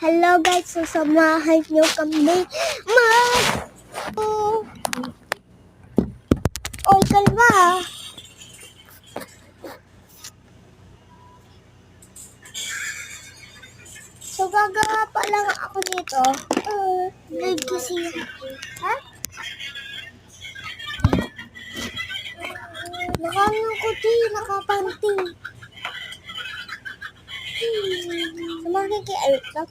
Hello guys, sasamahan nyo kami Oy, kalma. So, gagawa pa lang ako nito. Grade kasi. Ha? Nakapanty. Sumagay kay Eric lang.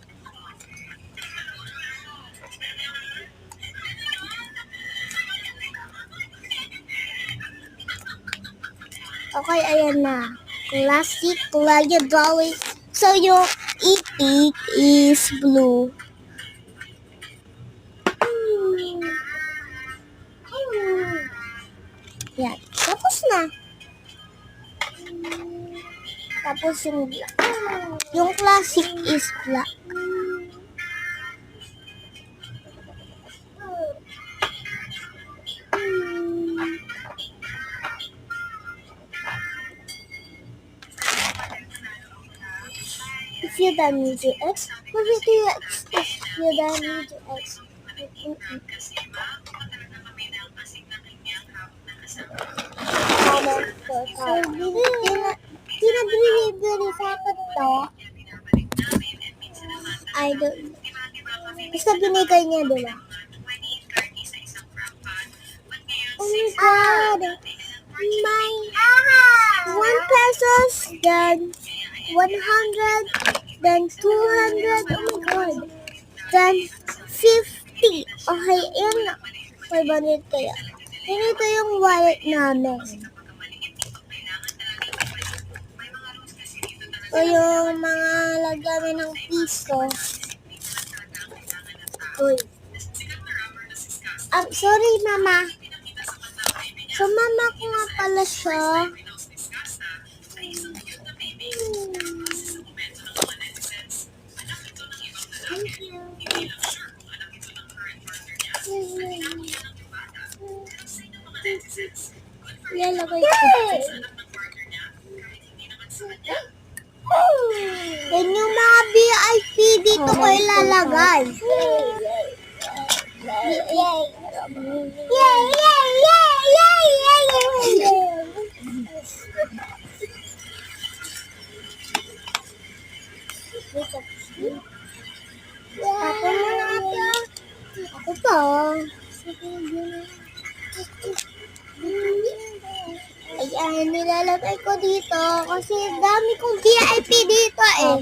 Okay, ayan na. Classic Dolly. So, yung itik is blue. Yan. Tapos na. Tapos yung black. Yung classic is black. If you done Media X, what is the X? If you done Media X. So, dinadelivery sa akin to. I don't. Basta binigay niya, diba? Oh my God! My 1 pesos, then 100, then 200, oh my God. Then 50. Okay, yan na. 500 kaya. Ganito yung wallet namin. So, yung mga lagyan ng piso. Uy. Sorry, Mama. So, Mama ko nga pala siya. Thank you. Lalagay ko. Yan yung mga VIP dito ko ilalagay. Ako muna ate. Ako pa. Ayan, nilalagay ko dito kasi dami kong VIP dito eh.